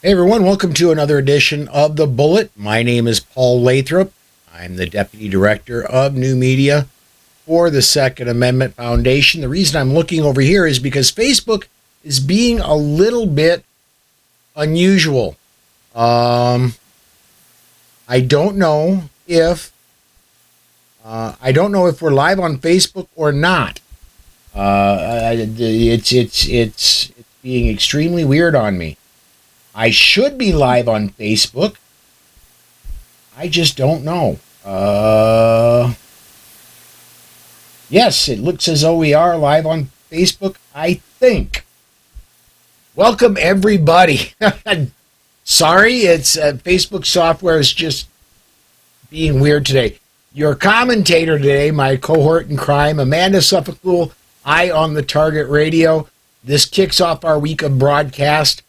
Hey everyone, welcome to another edition of The Bullet. My name is Paul Lathrop. I'm the Deputy Director of New Media for the Second Amendment Foundation. The reason I'm looking over here is because Facebook is being a little bit unusual. I don't know if we're live on Facebook or not. It's being extremely weird on me. I should be live on Facebook. I just don't know. Yes, it looks as though we are live on Facebook, I think. Welcome, everybody. Sorry, it's Facebook software is just being weird today. Your commentator today, my cohort in crime, Amanda Suffecool, eye on the target radio. This kicks off our week of broadcast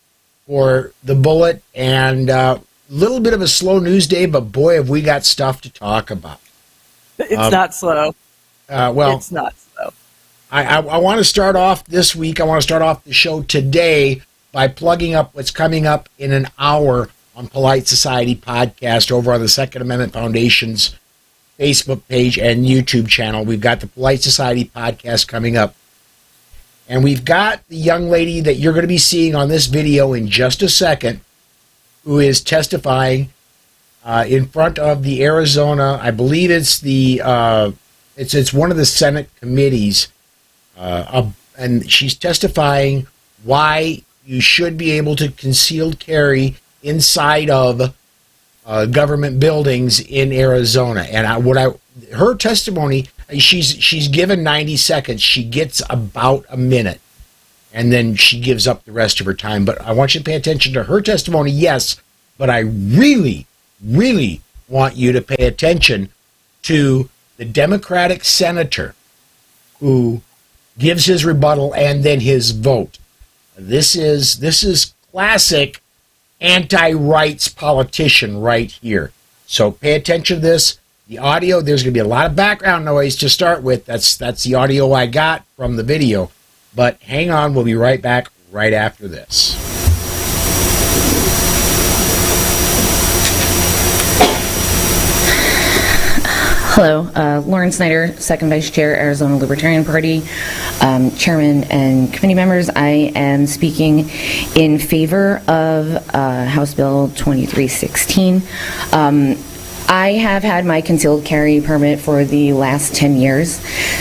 for The Bullet, and a little bit of a slow news day, but boy, have we got stuff to talk about. It's not slow. It's not slow. I want to start off this week, I want to start off the show today by plugging up what's coming up in an hour on Polite Society Podcast over on the Second Amendment Foundation's Facebook page and YouTube channel. We've got the Polite Society Podcast coming up. And we've got the young lady that you're going to be seeing on this video in just a second, who is testifying in front of the Arizona, I believe it's it's one of the Senate committees, and she's testifying why you should be able to concealed carry inside of government buildings in Arizona. And her testimony, she's given 90 seconds. She gets about a minute, and then she gives up the rest of her time. But I want you to pay attention to her testimony, yes, but I really, really want you to pay attention to the Democratic senator who gives his rebuttal and then his vote. This is classic anti-rights politician right here. So pay attention to this. The audio, there's going to be a lot of background noise to start with. That's the audio I got from the video. But hang on, we'll be right back right after this. Hello, Lauren Snyder, Second Vice Chair, Arizona Libertarian Party, Chairman and committee members. I am speaking in favor of House Bill 2316. I have had my concealed carry permit for the last 10 years.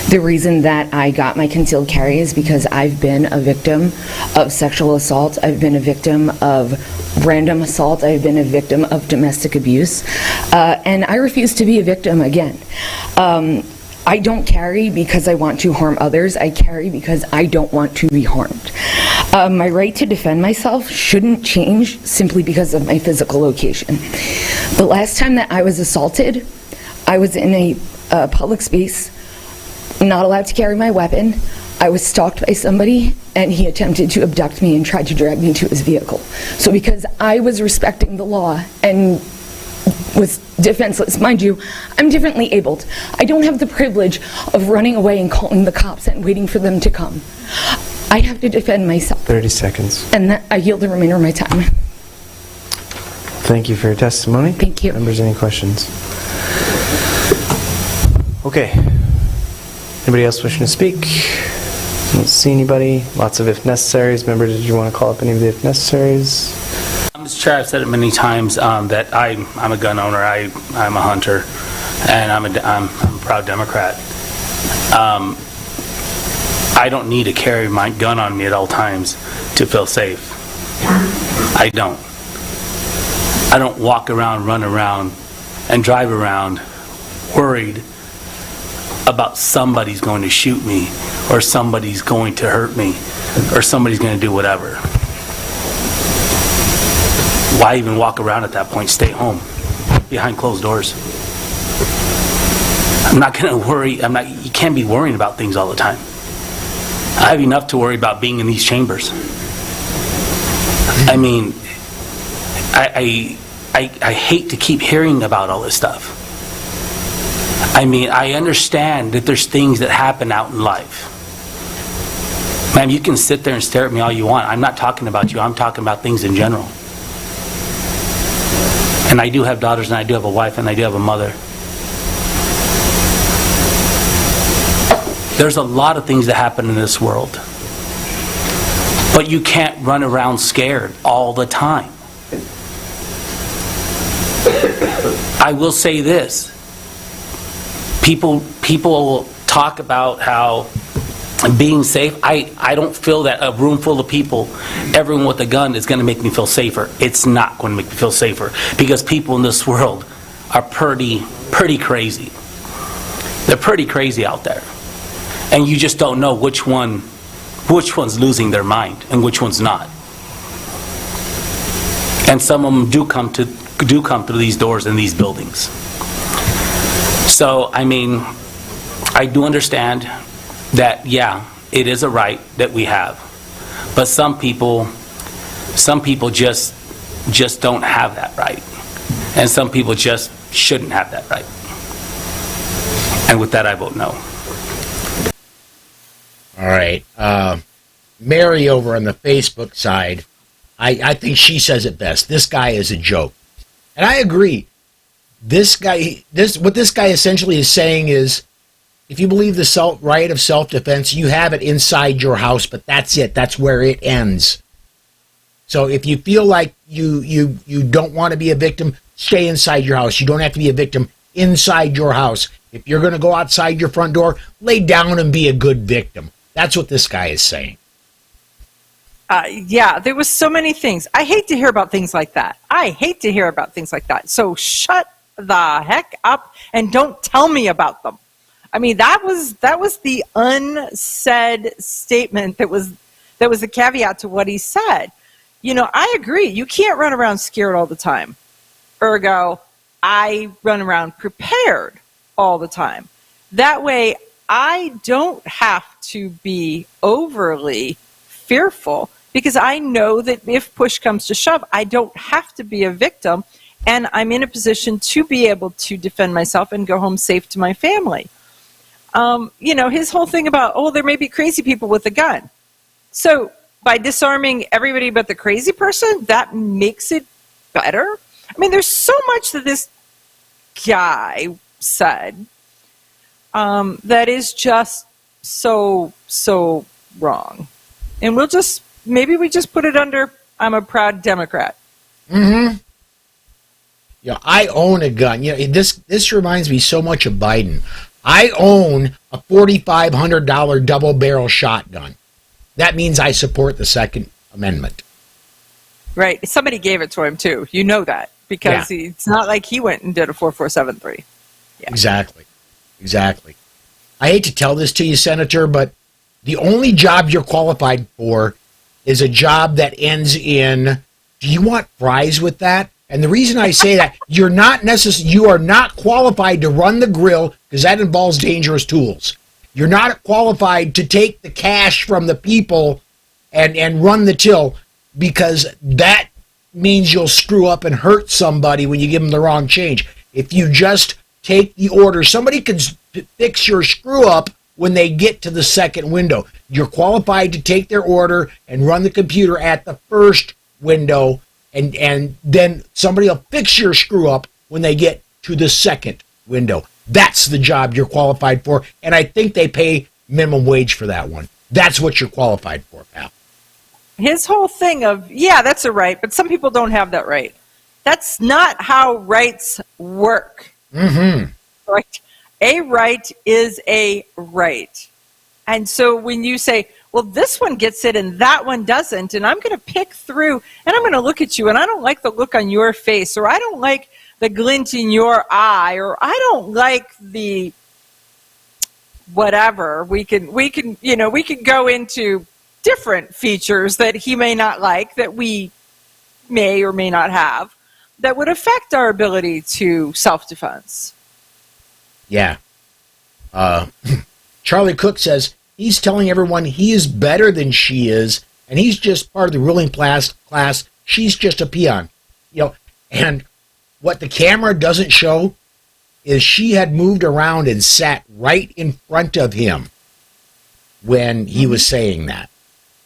The reason that I got my concealed carry is because I've been a victim of sexual assault. I've been a victim of random assault. I've been a victim of domestic abuse. And I refuse to be a victim again. I don't carry because I want to harm others. I carry because I don't want to be harmed. My right to defend myself shouldn't change simply because of my physical location. The last time that I was assaulted, I was in a public space, not allowed to carry my weapon. I was stalked by somebody, and he attempted to abduct me and tried to drag me to his vehicle. So because I was respecting the law and was defenseless, mind you, I'm differently abled. I don't have the privilege of running away and calling the cops and waiting for them to come. I have to defend myself. 30 seconds. And I yield the remainder of my time. Thank you for your testimony. Thank you. Members, any questions? Okay. Anybody else wishing to speak? I don't see anybody. Lots of if necessaries. Member, did you want to call up any of the if necessaries? Mr. Chair, I've said it many times that I'm a gun owner. I'm a hunter, and I'm a proud Democrat. I don't need to carry my gun on me at all times to feel safe. I don't. I don't walk around, run around, and drive around worried about somebody's going to shoot me, or somebody's going to hurt me, or somebody's going to do whatever. Why even walk around at that point? Stay home, behind closed doors. I'm not going to worry. You can't be worrying about things all the time. I have enough to worry about being in these chambers. I mean, I hate to keep hearing about all this stuff. I mean, I understand that there's things that happen out in life. Man, you can sit there and stare at me all you want. I'm not talking about you. I'm talking about things in general. And I do have daughters, and I do have a wife, and I do have a mother. There's a lot of things that happen in this world. But you can't run around scared all the time. I will say this. People talk about how being safe, I don't feel that a room full of people, everyone with a gun is going to make me feel safer. It's not going to make me feel safer, because people in this world are pretty crazy. They're pretty crazy out there. And you just don't know which one's losing their mind and which one's not. And some of them do come through these doors in these buildings. So, I mean, I do understand that, yeah, it is a right that we have. But some people just don't have that right. And some people just shouldn't have that right. And with that, I vote no. All right. Mary over on the Facebook side, I think she says it best. This guy is a joke. And I agree. What this guy essentially is saying is, if you believe the right of self-defense, you have it inside your house, but that's it. That's where it ends. So if you feel like you don't want to be a victim, stay inside your house. You don't have to be a victim inside your house. If you're going to go outside your front door, lay down and be a good victim. That's what this guy is saying. Yeah, there was so many things. I hate to hear about things like that. So shut the heck up and don't tell me about them. I mean, that was the unsaid statement that was a caveat to what he said. You know, I agree. You can't run around scared all the time. Ergo, I run around prepared all the time. That way, I don't have to be overly fearful, because I know that if push comes to shove, I don't have to be a victim, and I'm in a position to be able to defend myself and go home safe to my family. You know, his whole thing about, there may be crazy people with a gun. So by disarming everybody but the crazy person, that makes it better? I mean, there's so much that this guy said that is just so wrong. And maybe we just put it under, I'm a proud Democrat. Mm-hmm. Yeah, I own a gun. You know, this reminds me so much of Biden. I own a $4,500 double barrel shotgun. That means I support the Second Amendment. Right. Somebody gave it to him too. You know that, because it's not like he went and did a 4473. Yeah. Exactly. I hate to tell this to you, Senator, but the only job you're qualified for is a job that ends in, do you want fries with that? And the reason I say that, you are not qualified to run the grill, because that involves dangerous tools. You're not qualified to take the cash from the people and run the till, because that means you'll screw up and hurt somebody when you give them the wrong change. If you just take the order, somebody can fix your screw up when they get to the second window. You're qualified to take their order and run the computer at the first window, and then somebody will fix your screw up when they get to the second window. That's the job you're qualified for, and I think they pay minimum wage for that one. That's what you're qualified for, pal. His whole thing of, that's a right, but some people don't have that right. That's not how rights work. Mm-hmm. Right? A right is a right. And so when you say, well, this one gets it and that one doesn't, and I'm going to pick through, and I'm going to look at you, and I don't like the look on your face, or I don't like the glint in your eye, or I don't like the whatever. We can go into different features that he may not like, that we may or may not have, that would affect our ability to self-defense. Yeah. Charlie Cook says he's telling everyone he is better than she is, and he's just part of the ruling class. She's just a peon. And what the camera doesn't show is she had moved around and sat right in front of him when he was saying that.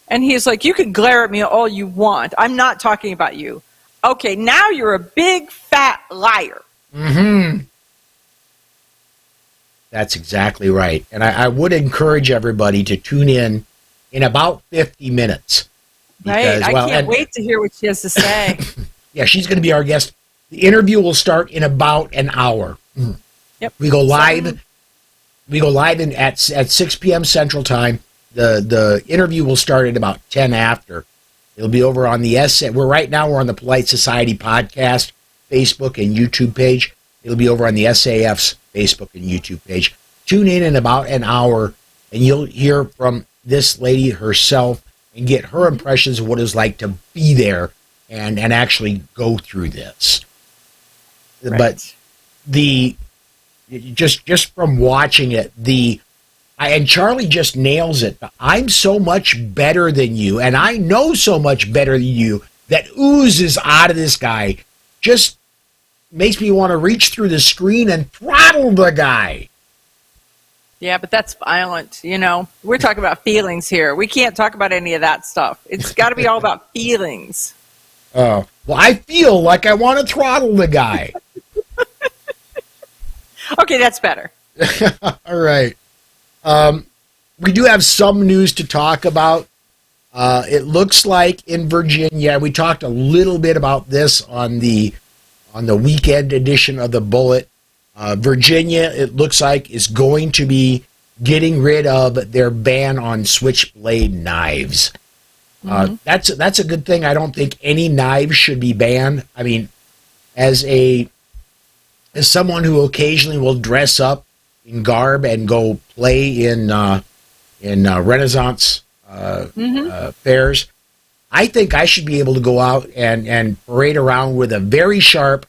And he's like, you can glare at me all you want. I'm not talking about you. Okay, now you're a big, fat fat liar. Mm-hmm. That's exactly right. And I would encourage everybody to tune in about 50 minutes. Because, right. I can't wait to hear what she has to say. Yeah, she's going to be our guest. The interview will start in about an hour. Yep. We go live. We go live at 6 p.m. Central Time. The interview will start at about 10 after. It'll be over on the we're on the Polite Society podcast Facebook and YouTube page. It'll be over on the SAF's Facebook and YouTube page. Tune in about an hour, and you'll hear from this lady herself and get her impressions of what it's like to be there and actually go through this. Right. But just from watching it, and Charlie just nails it. I'm so much better than you, and I know so much better than you that oozes out of this guy. Just makes me want to reach through the screen and throttle the guy. Yeah, but that's violent. We're talking about feelings here. We can't talk about any of that stuff. It's got to be all about feelings. Oh, well, I feel like I want to throttle the guy. Okay, that's better. All right. We do have some news to talk about. It looks like in Virginia, we talked a little bit about this on the weekend edition of the Bullet. Virginia, it looks like, is going to be getting rid of their ban on switchblade knives. That's a good thing. I don't think any knives should be banned. I mean, as someone who occasionally will dress up in garb and go play in Renaissance fairs, I think I should be able to go out and parade around with a very sharp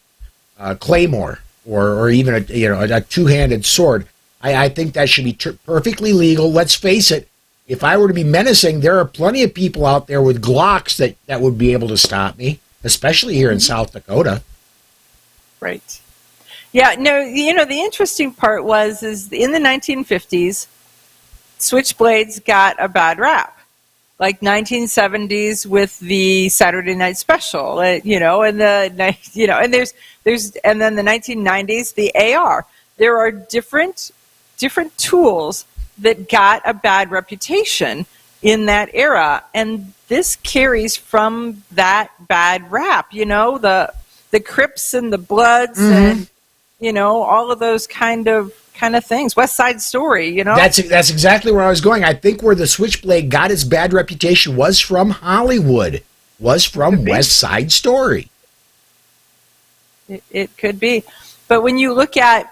claymore or even a two-handed sword. I think that should be perfectly legal. Let's face it. If I were to be menacing, there are plenty of people out there with Glocks that would be able to stop me, especially here in South Dakota. Right. Yeah, no, the interesting part is in the 1950s, switchblades got a bad rap. Like 1970s with the Saturday Night Special, and then the 1990s, the AR. There are different tools that got a bad reputation in that era, and this carries from that bad rap. The Crips and the Bloods, and all of those kind of things. West Side Story, That's exactly where I was going. I think where the switchblade got its bad reputation was from Hollywood, was from West Side Story. It could be. But when you look at,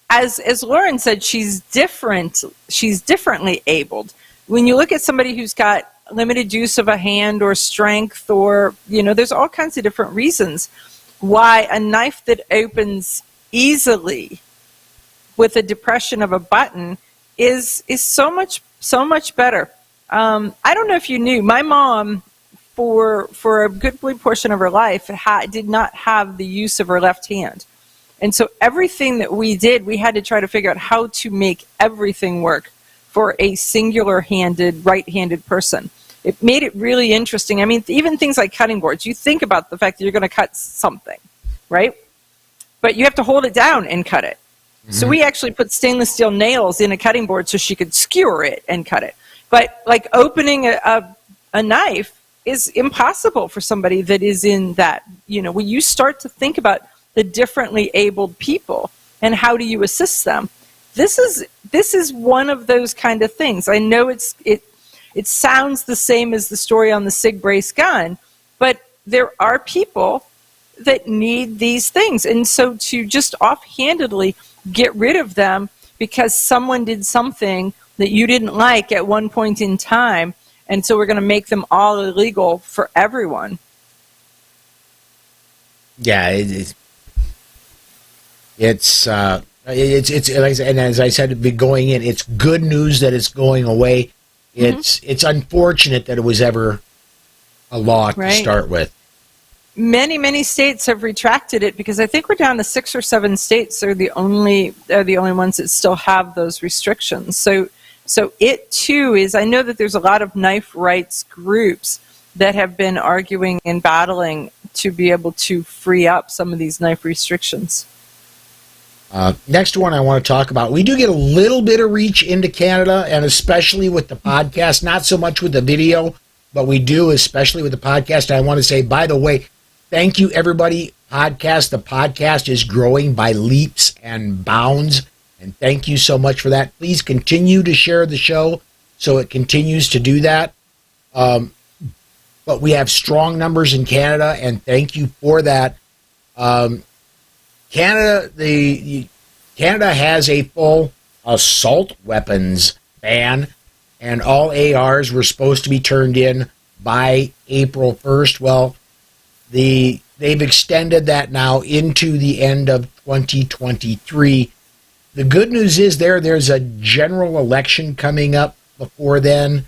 as Lauren said, she's differently abled. When you look at somebody who's got limited use of a hand or strength, or, there's all kinds of different reasons why a knife that opens easily with a depression of a button is so much better. I don't know if you knew, my mom, for a good portion of her life, did not have the use of her left hand. And so everything that we did, we had to try to figure out how to make everything work for a singular-handed, right-handed person. It made it really interesting. I mean, even things like cutting boards, you think about the fact that you're going to cut something, right? But you have to hold it down and cut it. So we actually put stainless steel nails in a cutting board so she could skewer it and cut it. But like opening a knife is impossible for somebody that is in that, when you start to think about the differently abled people and how do you assist them, this is one of those kind of things. I know it sounds the same as the story on the SIG brace gun, but there are people that need these things. And so to just offhandedly get rid of them because someone did something that you didn't like at one point in time, and so we're going to make them all illegal for everyone. Yeah, it's like I said, and as I said, going in, it's good news that it's going away. It's unfortunate that it was ever a law to start with. Many, many states have retracted it because I think we're down to 6 or 7 states are the only ones that still have those restrictions. So it too is. I know that there's a lot of knife rights groups that have been arguing and battling to be able to free up some of these knife restrictions. Next one I want to talk about. We do get a little bit of reach into Canada, and especially with the podcast, not so much with the video, but we do, especially with the podcast. I want to say, by the way, thank you, everybody. The podcast is growing by leaps and bounds, and thank you so much for that. Please continue to share the show so it continues to do that. But we have strong numbers in Canada, and thank you for that. Canada has a full assault weapons ban, and all ARs were supposed to be turned in by April 1st. Well, they've extended that now into the end of 2023. The good news is there's a general election coming up before then,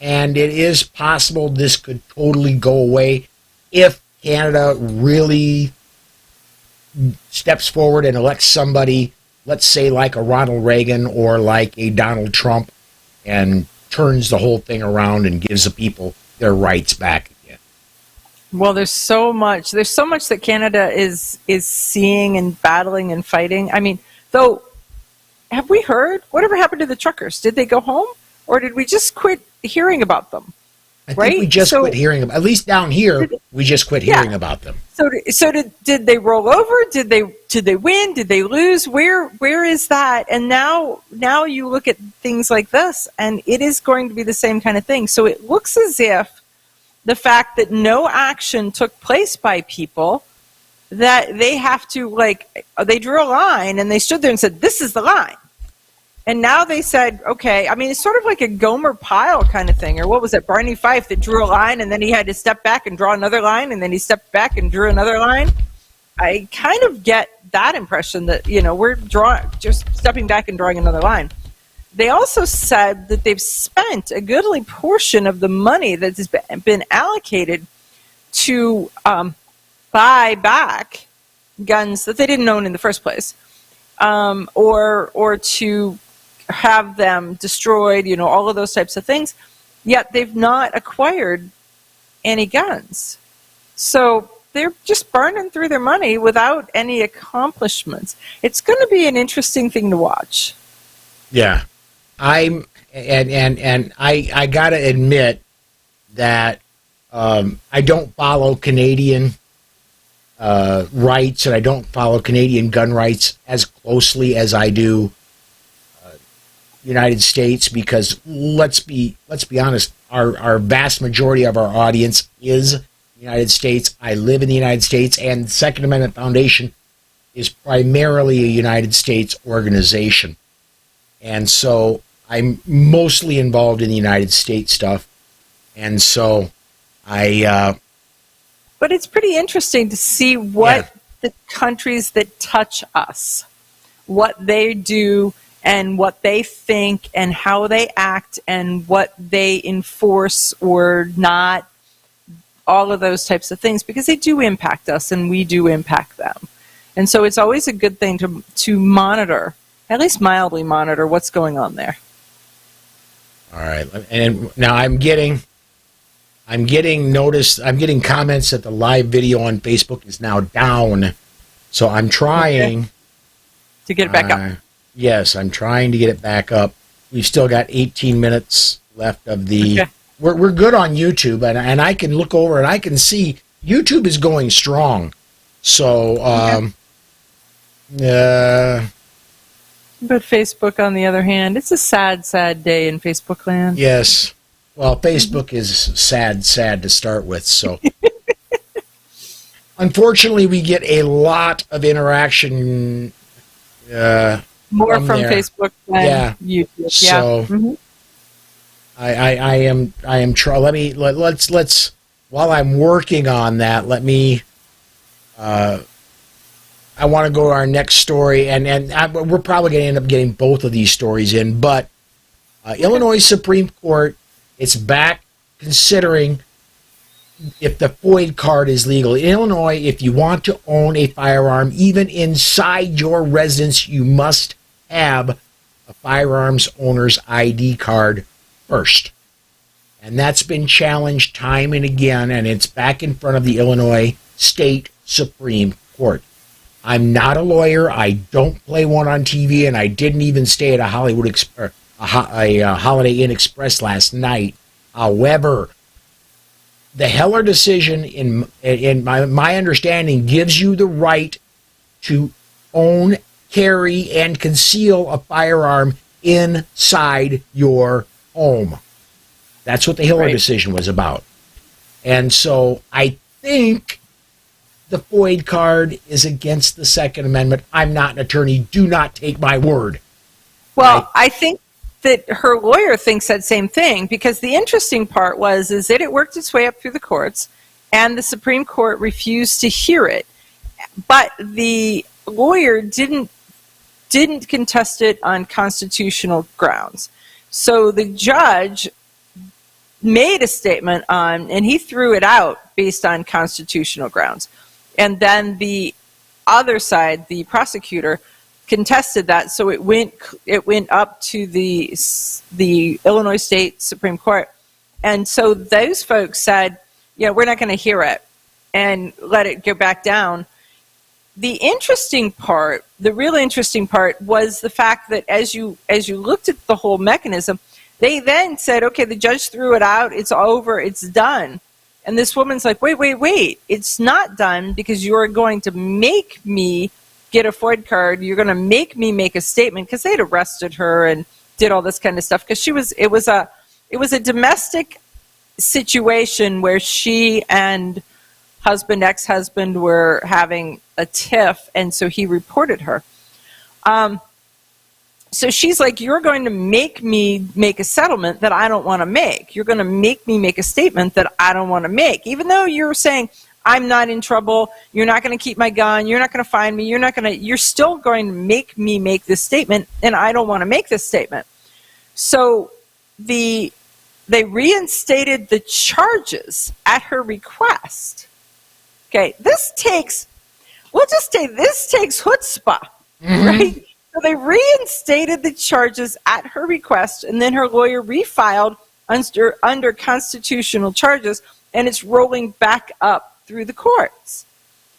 and it is possible this could totally go away if Canada really steps forward and elects somebody, let's say like a Ronald Reagan or like a Donald Trump, and turns the whole thing around and gives the people their rights back again. Well, there's so much that Canada is seeing and battling and fighting. I mean, though, have we heard whatever happened to the truckers? Did they go home, or did we just quit hearing about them? I think we just quit hearing about. At least down here, we just quit hearing about them. So did they roll over? Did they win? Did they lose? Where is that? And now you look at things like this, and it is going to be the same kind of thing. So it looks as if the fact that no action took place by people, that they have to, they drew a line and they stood there and said, this is the line. And now they said, okay, I mean, it's sort of like a Gomer Pyle kind of thing, or what was it, Barney Fife that drew a line and then he had to step back and draw another line, and then he stepped back and drew another line. I kind of get that impression that, we're just stepping back and drawing another line. They also said that they've spent a goodly portion of the money that has been allocated to buy back guns that they didn't own in the first place, or to have them destroyed, all of those types of things. Yet they've not acquired any guns. So they're just burning through their money without any accomplishments. It's going to be an interesting thing to watch. Yeah. I gotta admit that I don't follow Canadian rights, and I don't follow Canadian gun rights as closely as I do United States, because let's be honest, our vast majority of our audience is the United States. I live in the United States, and the Second Amendment Foundation is primarily a United States organization. And so I'm mostly involved in the United States stuff. And so but it's pretty interesting to see what the countries that touch us, what they do and what they think and how they act and what they enforce or not, all of those types of things, because they do impact us and we do impact them. And so it's always a good thing to monitor, at least mildly monitor, what's going on there. All right. And now I'm getting comments that the live video on Facebook is now down. So I'm trying to get it back up. Yes, I'm trying to get it back up. We've still got 18 minutes left of the... Okay. We're good on YouTube, and I can look over and I can see YouTube is going strong. So, but Facebook, on the other hand, it's a sad, sad day in Facebook land. Yes. Well, Facebook is sad to start with, so... Unfortunately, we get a lot of interaction... more from Facebook than YouTube. So I am trying. Let's while I'm working on that, let me. I want to go to our next story, and we're probably going to end up getting both of these stories in. But Illinois Supreme Court, it's back considering if the FOID card is legal. In Illinois, if you want to own a firearm, even inside your residence, you must have a firearms owner's ID card first. And that's been challenged time and again, and it's back in front of the Illinois state Supreme Court. I'm not a lawyer. I don't play one on TV, and I didn't even stay at a Holiday Inn Express last night. However, the Heller decision, in my understanding, gives you the right to own, carry, and conceal a firearm inside your home. That's what the Heller decision was about. And so I think the FOID card is against the Second Amendment. I'm not an attorney. Do not take my word. Well, I think that her lawyer thinks that same thing, because the interesting part is that it worked its way up through the courts, and the Supreme Court refused to hear it. But the lawyer didn't contest it on constitutional grounds. So the judge made a statement and he threw it out based on constitutional grounds. And then the other side, the prosecutor, contested that, so it went up to the Illinois State Supreme Court. And so those folks said, we're not going to hear it, and let it go back down. The really interesting part was the fact that as you looked at the whole mechanism, they then said, okay, the judge threw it out, it's over, it's done. And this woman's like, wait, it's not done, because you're going to make me get a FOID card, you're going to make me make a statement, because they'd arrested her and did all this kind of stuff, because it was a domestic situation where she and ex-husband were having a tiff, and so he reported her. So she's like, you're going to make me make a settlement that I don't want to make. You're going to make me make a statement that I don't want to make. Even though you're saying, I'm not in trouble, you're not going to keep my gun, you're not going to find me, you're still going to make me make this statement, and I don't want to make this statement. So they reinstated the charges at her request. Okay, this takes chutzpah, right? So they reinstated the charges at her request, and then her lawyer refiled under constitutional charges, and it's rolling back up through the courts.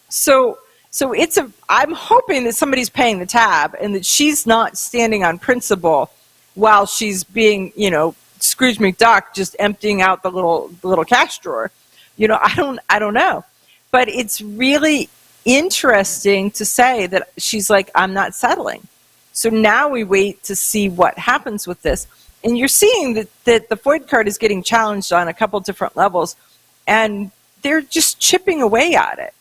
So I'm hoping that somebody's paying the tab, and that she's not standing on principle while she's being, Scrooge McDuck, just emptying out the little cash drawer. I don't know, but it's really interesting to say that she's like, I'm not settling. So now we wait to see what happens with this. And you're seeing that the FOID card is getting challenged on a couple different levels, and they're just chipping away at it.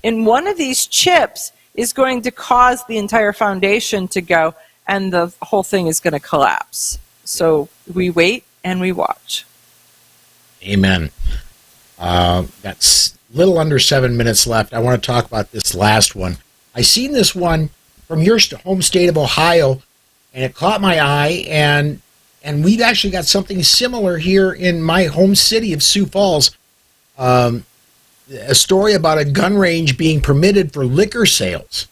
And one of these chips is going to cause the entire foundation to go, and the whole thing is going to collapse. So we wait and we watch. Amen. That's a little under 7 minutes left. I want to talk about this last one. I seen this one from your home state of Ohio, and it caught my eye, and we've actually got something similar here in my home city of Sioux Falls. A story about a gun range being permitted for liquor sales.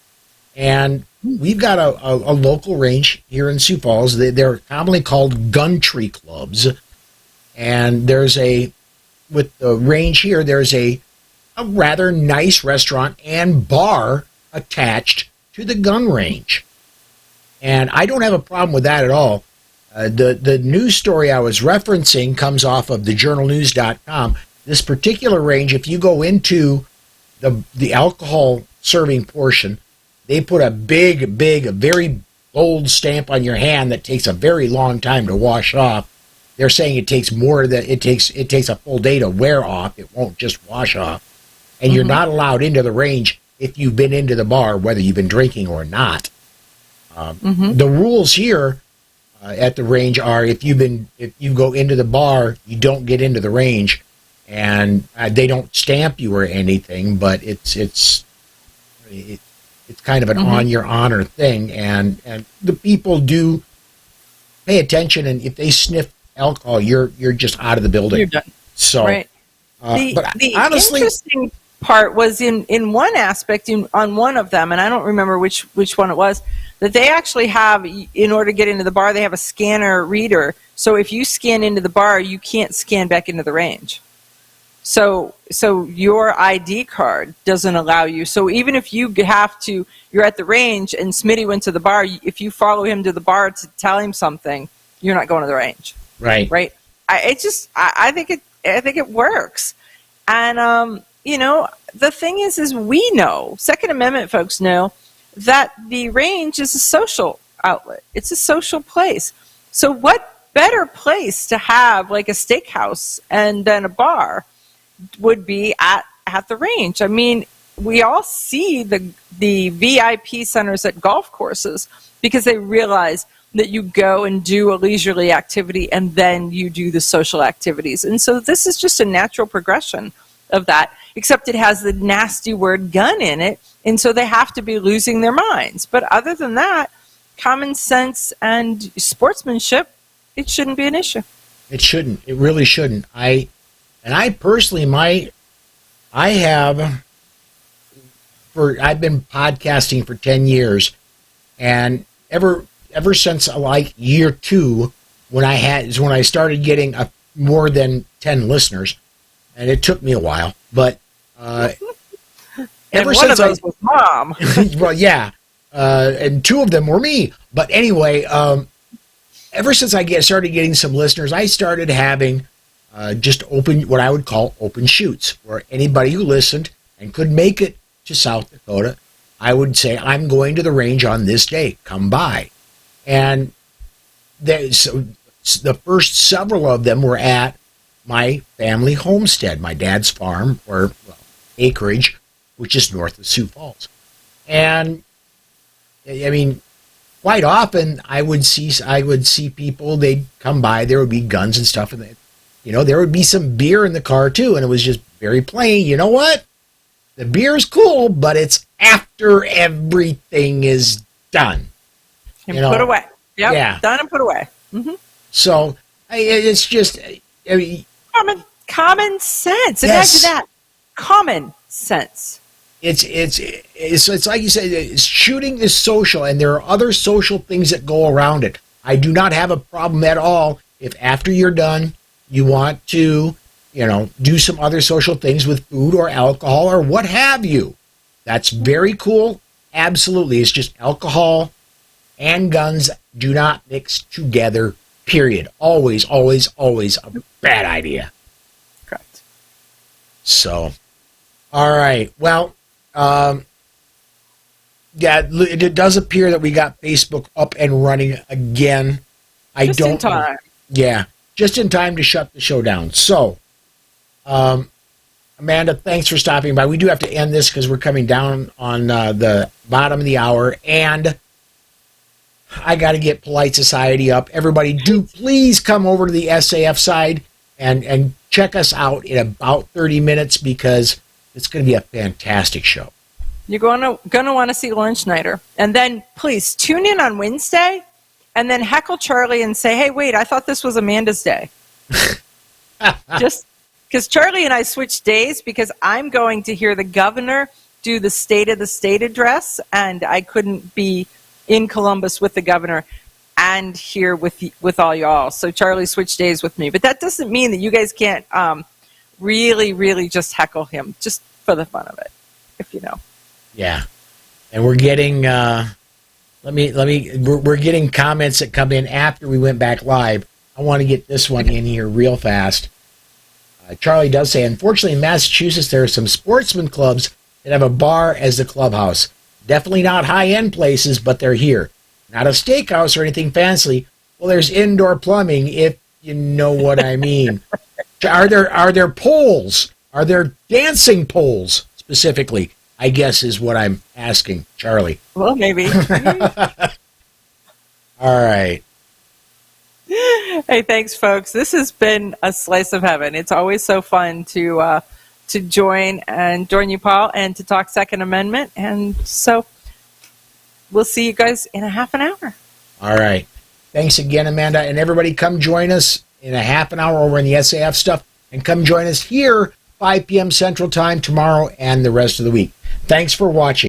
And we've got a local range here in Sioux Falls. They're commonly called gun tree clubs. And with the range here, there's a rather nice restaurant and bar attached to the gun range. And I don't have a problem with that at all. The news story I was referencing comes off of thejournalnews.com. This particular range, if you go into the alcohol serving portion, they put a very bold stamp on your hand that takes a very long time to wash off. They're saying it takes it takes a full day to wear off. It won't just wash off. And you're not allowed into the range if you've been into the bar, whether you've been drinking or not. The rules here at the range are if you go into the bar, you don't get into the range, and they don't stamp you or anything, but it's kind of an on your honor thing, and the people do pay attention, and if they sniff alcohol, you're just out of the building. You're done. So, right. But the honestly, interesting part was in one aspect on one of them, and I don't remember which one it was, that they actually have, in order to get into the bar, they have a scanner reader. So if you scan into the bar, you can't scan back into the range. So your ID card doesn't allow you. So even if you're at the range and Smitty went to the bar, if you follow him to the bar to tell him something, you're not going to the range. Right. Right. I think it works. And, the thing is we know, Second Amendment folks know, that the range is a social outlet. It's a social place. So what better place to have like a steakhouse and then a bar would be at the range? I mean, we all see the VIP centers at golf courses because they realize that you go and do a leisurely activity and then you do the social activities. And so this is just a natural progression of that, except it has the nasty word gun in it, and so they have to be losing their minds. But other than that, common sense and sportsmanship, it shouldn't be an issue. It shouldn't. It really shouldn't. I personally, I've been podcasting for 10 years, and ever since like year 2, when I started getting more than 10 listeners, and it took me a while, but ever since one of those was Mom. Well, yeah, and 2 of them were me. But anyway, ever since I started getting some listeners, I started having just what I would call open shoots, where anybody who listened and could make it to South Dakota, I would say, I'm going to the range on this day, come by. And so the first several of them were at my family homestead, my dad's farm, or acreage, which is north of Sioux Falls. And I mean, quite often I would see people, they'd come by, there would be guns and stuff, and there would be some beer in the car too, and it was just very plain. You know what? The beer is cool, but it's after everything is done. And put away. Yep. Yeah. Done and put away. Mm-hmm. So it's just, I mean, common sense. Yes. Imagine that. Common sense. It's like you said, shooting is social, and there are other social things that go around it. I do not have a problem at all if after you're done, you want to, do some other social things with food or alcohol or what have you. That's very cool. Absolutely. It's just alcohol and guns do not mix together, period. Always, always, always a bad idea. Correct. So, all right. Well, yeah, it does appear that we got Facebook up and running again. Just in time. Yeah, just in time to shut the show down. So, Amanda, thanks for stopping by. We do have to end this because we're coming down on the bottom of the hour, and I got to get Polite Society up. Everybody, do please come over to the SAF side and check us out in about 30 minutes because it's going to be a fantastic show. You're going to want to see Lauren Snyder. And then please tune in on Wednesday and then heckle Charlie and say, hey, wait, I thought this was Amanda's day. Just because Charlie and I switched days because I'm going to hear the governor do the State of the State address, and I couldn't be in Columbus with the governor and here with all y'all. So Charlie switched days with me. But that doesn't mean that you guys can't really, really just heckle him, just for the fun of it, if you know. Yeah. And we're getting we're getting comments that come in after we went back live. I want to get this one in here real fast. Charlie does say, unfortunately, in Massachusetts, there are some sportsman clubs that have a bar as the clubhouse. Definitely not high-end places, but they're here. Not a steakhouse or anything fancy. Well, there's indoor plumbing, if you know what I mean. Are there poles? Are there dancing poles, specifically? I guess is what I'm asking, Charlie. Well, maybe. All right. Hey, thanks, folks. This has been a slice of heaven. It's always so fun to join you, Paul, and to talk Second Amendment. And so we'll see you guys in a half an hour. All right. Thanks again, Amanda. And everybody come join us in a half an hour over in the SAF stuff. And come join us here, 5 p.m. Central Time tomorrow and the rest of the week. Thanks for watching.